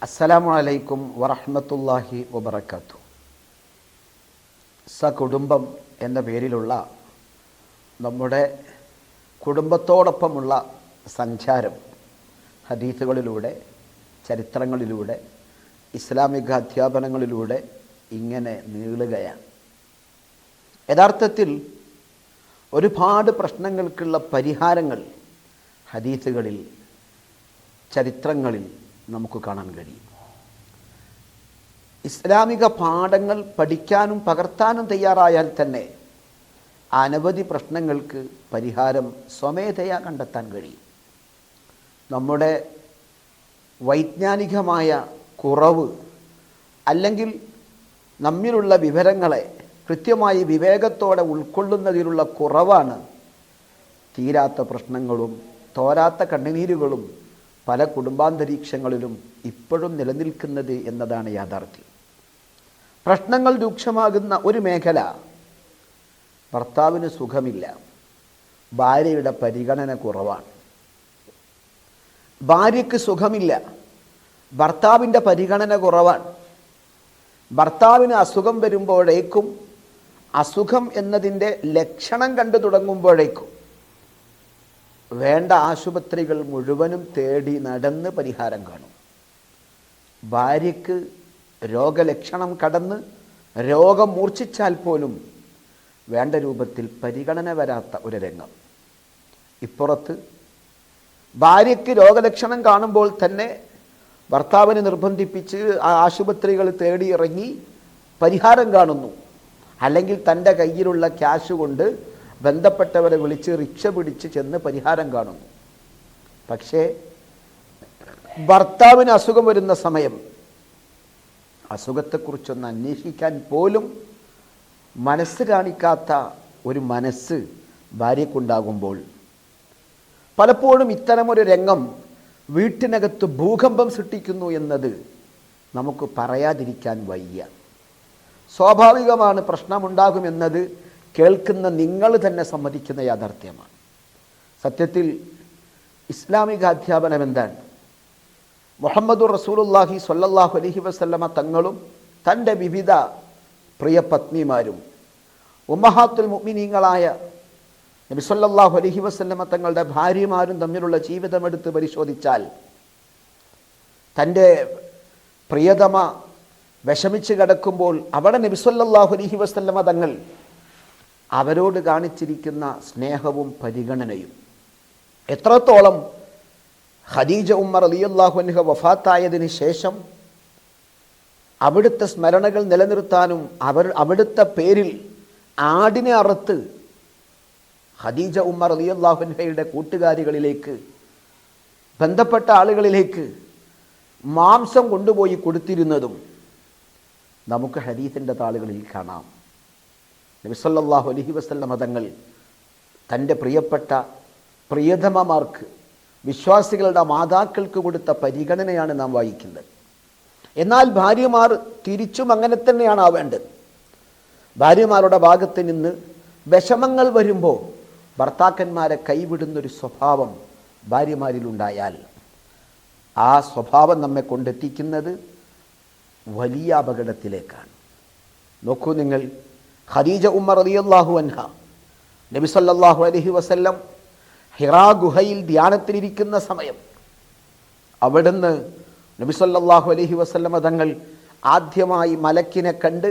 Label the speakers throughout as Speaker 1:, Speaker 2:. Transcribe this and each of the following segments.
Speaker 1: അസ്സലാമു അലൈക്കും വറഹ്മത്തുള്ളാഹി വബറകാതുഹു. സകുടുംബം എന്ന പേരിലുള്ള നമ്മുടെ കുടുംബത്തോടൊപ്പമുള്ള സഞ്ചാരം ഹദീസുകളിലൂടെ, ചരിത്രങ്ങളിലൂടെ, ഇസ്ലാമിക അധ്യാപനങ്ങളിലൂടെ ഇങ്ങനെ നീളുകയാണ്. യഥാർത്ഥത്തിൽ ഒരുപാട് പ്രശ്നങ്ങൾക്കുള്ള പരിഹാരങ്ങൾ ഹദീസുകളിൽ, ചരിത്രങ്ങളിൽ നമുക്ക് കാണാൻ കഴിയും. ഇസ്ലാമിക പാഠങ്ങൾ പഠിക്കാനും പകർത്താനും തയ്യാറായാൽ തന്നെ അനവധി പ്രശ്നങ്ങൾക്ക് പരിഹാരം സ്വമേധയാ കണ്ടെത്താൻ കഴിയും. നമ്മുടെ വൈജ്ഞാനികമായ കുറവ് അല്ലെങ്കിൽ നമ്മിലുള്ള വിവരങ്ങളെ കൃത്യമായി വിവേകത്തോടെ ഉൾക്കൊള്ളുന്നതിലുള്ള കുറവാണ് തീരാത്ത പ്രശ്നങ്ങളും തോരാത്ത കണ്ണുനീരുകളും പല കുടുംബാന്തരീക്ഷങ്ങളിലും ഇപ്പോഴും നിലനിൽക്കുന്നത് എന്നതാണ് യാഥാർത്ഥ്യം. പ്രശ്നങ്ങൾ രൂക്ഷമാകുന്ന ഒരു മേഖല, ഭർത്താവിന് സുഖമില്ല, ഭാര്യയുടെ പരിഗണന കുറവാണ്. ഭാര്യയ്ക്ക് സുഖമില്ല, ഭർത്താവിൻ്റെ പരിഗണന കുറവാണ്. ഭർത്താവിന് അസുഖം വരുമ്പോഴേക്കും, അസുഖം എന്നതിൻ്റെ ലക്ഷണം കണ്ടു തുടങ്ങുമ്പോഴേക്കും വേണ്ട ആശുപത്രികൾ മുഴുവനും തേടി നടന്ന് പരിഹാരം കാണും. ഭാര്യയ്ക്ക് രോഗലക്ഷണം കടന്ന് രോഗം മൂർച്ഛിച്ചാൽ പോലും വേണ്ട രൂപത്തിൽ പരിഗണന വരാത്ത ഒരു രംഗം. ഇപ്പുറത്ത് ഭാര്യയ്ക്ക് രോഗലക്ഷണം കാണുമ്പോൾ തന്നെ ഭർത്താവിനെ നിർബന്ധിപ്പിച്ച് ആ ആശുപത്രികൾ തേടി ഇറങ്ങി പരിഹാരം കാണുന്നു. അല്ലെങ്കിൽ തൻ്റെ കയ്യിലുള്ള ക്യാഷ് കൊണ്ട് ബന്ധപ്പെട്ടവരെ വിളിച്ച് റിക്ഷ പിടിച്ച് ചെന്ന് പരിഹാരം കാണുന്നു. പക്ഷേ ഭർത്താവിന് അസുഖം വരുന്ന സമയം അസുഖത്തെക്കുറിച്ചൊന്ന് അന്വേഷിക്കാൻ പോലും മനസ്സ് കാണിക്കാത്ത ഒരു മനസ്സ് ഭാര്യയ്ക്കുണ്ടാകുമ്പോൾ പലപ്പോഴും ഇത്തരമൊരു രംഗം വീട്ടിനകത്ത് ഭൂകമ്പം സൃഷ്ടിക്കുന്നു എന്നത് നമുക്ക് പറയാതിരിക്കാൻ വയ്യ. സ്വാഭാവികമാണ്, പ്രശ്നമുണ്ടാകുമെന്നത് കേൾക്കുന്ന നിങ്ങൾ തന്നെ സമ്മതിക്കുന്ന യാഥാർത്ഥ്യമാണ്. സത്യത്തിൽ ഇസ്ലാമിക അധ്യാപനം എന്താണ്? മുഹമ്മദുർ റസൂലുള്ളാഹി സ്വല്ലല്ലാഹു അലൈഹി വസല്ലമ തങ്ങളും തൻ്റെ വിവിധ പ്രിയ പത്നിമാരും ഉമ്മഹാത്തുൽ മുഅ്മിനീങ്ങളായ നബി സല്ലല്ലാഹു അലൈഹി വസല്ലമ തങ്ങളുടെ ഭാര്യമാരും തമ്മിലുള്ള ജീവിതമെടുത്ത് പരിശോധിച്ചാൽ തൻ്റെ പ്രിയതമ വിഷമിച്ച് കിടക്കുമ്പോൾ അവിടെ നബി സല്ലല്ലാഹു അലൈഹി വസല്ലമ തങ്ങൾ അവരോട് കാണിച്ചിരിക്കുന്ന സ്നേഹവും പരിഗണനയും എത്രത്തോളം ഖദീജ ഉമ്മ റളിയല്ലാഹു അൻഹ വഫാത്തായതിനു ശേഷം അവിടുത്തെ സ്മരണകൾ നിലനിർത്താനും അവിടുത്തെ പേരിൽ ആടിനെ അറുത്ത് ഖദീജ ഉമ്മ റളിയല്ലാഹു അൻഹയുടെ കൂട്ടുകാരികളിലേക്ക്, ബന്ധപ്പെട്ട ആളുകളിലേക്ക് മാംസം കൊണ്ടുപോയി കൊടുത്തിരുന്നതും നമുക്ക് ഹദീസിൻ്റെ താളുകളിൽ കാണാം. നബി സല്ലല്ലാഹു അലൈഹി വസല്ലമ തങ്ങൾ തൻ്റെ പ്രിയപ്പെട്ട പ്രിയതമമാർക്ക്, വിശ്വാസികളുടെ മാതാക്കൾക്ക് കൊടുത്ത പരിഗണനയാണ് നാം വായിക്കുന്നത്. എന്നാൽ ഭാര്യമാർ തിരിച്ചും അങ്ങനെ തന്നെയാണ് ആവേണ്ടത്. ഭാര്യമാരുടെ ഭാഗത്ത് നിന്ന് വിഷമങ്ങൾ വരുമ്പോൾ ഭർത്താക്കന്മാരെ കൈവിടുന്നൊരു സ്വഭാവം ഭാര്യമാരിലുണ്ടായാൽ ആ സ്വഭാവം നമ്മെ കൊണ്ടെത്തിക്കുന്നത് വലിയ അപകടത്തിലേക്കാണ്. നോക്കൂ നിങ്ങൾ, ഖദീജ ഉമ്മ റളിയല്ലാഹു അൻഹ നബി സല്ലല്ലാഹു അലൈഹി വസല്ലം ഹിറാ ഗുഹയിൽ ധ്യാനത്തിലിരിക്കുന്ന സമയം അവിടുന്ന് നബി സല്ലല്ലാഹു അലൈഹി വസല്ലമ തങ്ങൾ ആദ്യമായി മലക്കിനെ കണ്ട്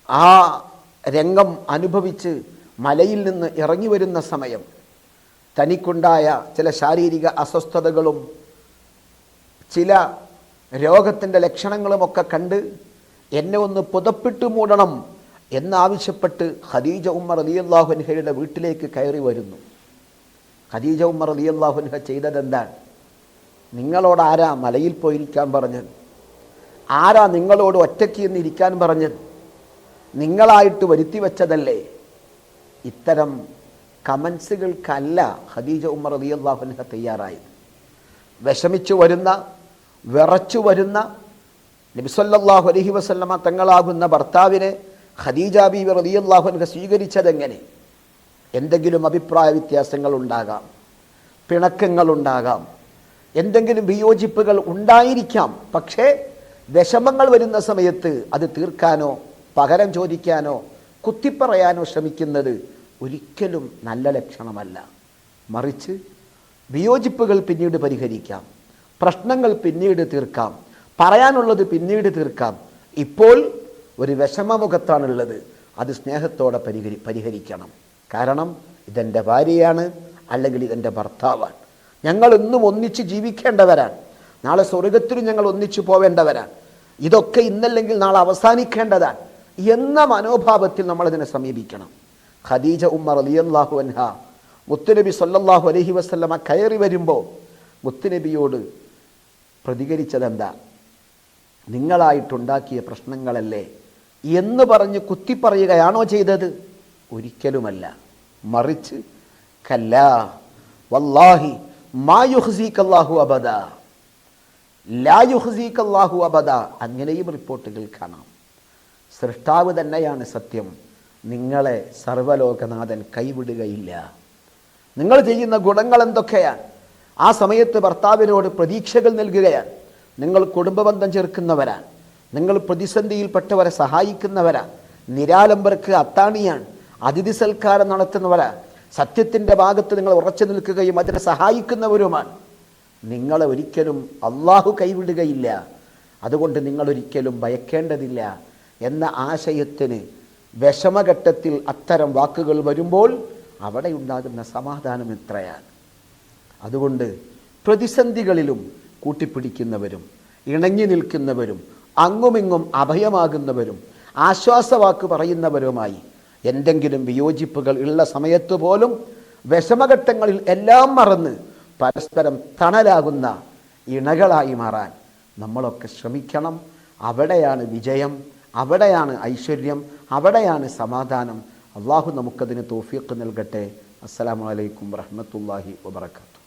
Speaker 1: ആ രംഗം അനുഭവിച്ച് മലയിൽ നിന്ന് ഇറങ്ങി വരുന്ന സമയം തനിക്കുണ്ടായ ചില ശാരീരിക അസ്വസ്ഥതകളും ചില രോഗത്തിൻ്റെ ലക്ഷണങ്ങളുമൊക്കെ കണ്ട് എന്നെ ഒന്ന് പുതപ്പിട്ട് മൂടണം എന്നാവശ്യപ്പെട്ട് ഖദീജ ഉമ്മ റളിയല്ലാഹു അൻഹയുടെ വീട്ടിലേക്ക് കയറി വരുന്നു. ഖദീജ ഉമ്മ റളിയല്ലാഹു അൻഹ ചെയ്തതെന്താണ്? നിങ്ങളോട് ആരാ മലയിൽ പോയിരിക്കാൻ പറഞ്ഞത്? ആരാ നിങ്ങളോട് ഒറ്റയ്ക്ക് ഇരിക്കാൻ പറഞ്ഞത്? നിങ്ങളായിട്ട് വരുത്തി വെച്ചതല്ലേ? ഇത്തരം കമൻസുകൾക്കല്ല ഖദീജ ഉമ്മ റളിയല്ലാഹു അൻഹ തയ്യാറായത്. വിഷമിച്ചു വരുന്ന, വിറച്ചു വരുന്ന നബി സല്ലല്ലാഹു അലൈഹി വസല്ലമ തങ്ങളാകുന്ന ഭർത്താവിനെ ഖദീജ ബീവി റളിയല്ലാഹു അൻഹ സ്വീകരിച്ചതെങ്ങനെ? എന്തെങ്കിലും അഭിപ്രായ വ്യത്യാസങ്ങൾ ഉണ്ടാകാം, പിണക്കങ്ങളുണ്ടാകാം, എന്തെങ്കിലും വിയോജിപ്പുകൾ ഉണ്ടായിരിക്കാം. പക്ഷേ വിഷമങ്ങൾ വരുന്ന സമയത്ത് അത് തീർക്കാനോ പകരം ചോദിക്കാനോ കുത്തിപ്പറയാനോ ശ്രമിക്കുന്നത് ഒരിക്കലും നല്ല ലക്ഷണമല്ല. മറിച്ച് വിയോജിപ്പുകൾ പിന്നീട് പരിഹരിക്കാം, പ്രശ്നങ്ങൾ പിന്നീട് തീർക്കാം, പറയാനുള്ളത് പിന്നീട് തീർക്കാം. ഇപ്പോൾ ഒരു വിഷമമുഖത്താണുള്ളത്, അത് സ്നേഹത്തോടെ പരിഹരിക്കണം. കാരണം ഇതെൻ്റെ ഭാര്യയാണ്, അല്ലെങ്കിൽ ഇതെൻ്റെ ഭർത്താവാണ്, ഞങ്ങൾ ഇന്നും ഒന്നിച്ച് ജീവിക്കേണ്ടവരാണ്, നാളെ സ്വർഗത്തിലും ഞങ്ങൾ ഒന്നിച്ചു പോവേണ്ടവരാണ്, ഇതൊക്കെ ഇന്നല്ലെങ്കിൽ നാളെ അവസാനിക്കേണ്ടതാണ് എന്ന മനോഭാവത്തിൽ നമ്മളതിനെ സമീപിക്കണം. ഖദീജ ഉമ്മ റളിയല്ലാഹു അൻഹ മുത്തുനബി സല്ലല്ലാഹു അലൈഹി വസല്ലമ കയറി വരുമ്പോൾ മുത്തുനബിയോട് പ്രതികരിച്ചതെന്താ? നിങ്ങളായിട്ടുണ്ടാക്കിയ പ്രശ്നങ്ങളല്ലേ എന്ന് പറഞ്ഞ് കുത്തിപ്പറയുകയാണോ ചെയ്തത്? ഒരിക്കലുമല്ല. മറിച്ച് കല്ലാ വല്ലാഹി മാ യുഖ്സീകല്ലാഹു അബദാ, ലാ യുഖ്സീകല്ലാഹു അബദാ, അങ്ങനെയും റിപ്പോർട്ടുകൾ കാണാം. സൃഷ്ടാവ് തന്നെയാണ് സത്യം, നിങ്ങളെ സർവ്വലോകനാഥൻ കൈവിടുകയില്ല. നിങ്ങൾ ചെയ്യുന്ന ഗുണങ്ങൾ എന്തൊക്കെയാണ്? ആ സമയത്ത് ഭർത്താവിനോട് പ്രതീക്ഷകൾ നൽകുകയാണ്. നിങ്ങൾ കുടുംബബന്ധം ചേർക്കുന്നവരാണ്, നിങ്ങൾ പ്രതിസന്ധിയിൽപ്പെട്ടവരെ സഹായിക്കുന്നവരാണ്, നിരാലംബർക്ക് അത്താണിയാണ്, അതിഥി സൽക്കാരം നടത്തുന്നവരാണ്, സത്യത്തിൻ്റെ ഭാഗത്ത് നിങ്ങൾ ഉറച്ചു നിൽക്കുകയും അതിനെ സഹായിക്കുന്നവരുമാണ്. നിങ്ങളെ ഒരിക്കലും അള്ളാഹു കൈവിടുകയില്ല, അതുകൊണ്ട് നിങ്ങളൊരിക്കലും ഭയക്കേണ്ടതില്ല എന്ന ആശയത്തിന് വിഷമഘട്ടത്തിൽ അത്തരം വാക്കുകൾ വരുമ്പോൾ അവിടെ ഉണ്ടാകുന്ന സമാധാനം എത്രയാണ്. അതുകൊണ്ട് പ്രതിസന്ധികളിലും കൂട്ടിപ്പിടിക്കുന്നവരും ഇണങ്ങി നിൽക്കുന്നവരും അങ്ങുമിങ്ങും അഭയമാകുന്നവരും ആശ്വാസവാക്ക് പറയുന്നവരുമായി എന്തെങ്കിലും വിയോജിപ്പുകൾ ഉള്ള സമയത്ത് പോലും വിഷമഘട്ടങ്ങളിൽ എല്ലാം മറന്ന് പരസ്പരം തണലാകുന്ന ഇണകളായി മാറാൻ നമ്മളൊക്കെ ശ്രമിക്കണം. അവിടെയാണ് വിജയം, അവിടെയാണ് ഐശ്വര്യം, അവിടെയാണ് സമാധാനം. അള്ളാഹു നമുക്കതിന് തൗഫീഖ് നൽകട്ടെ. അസ്സലാമു അലൈക്കും വറഹ്മത്തുള്ളാഹി വബറകാതുഹു.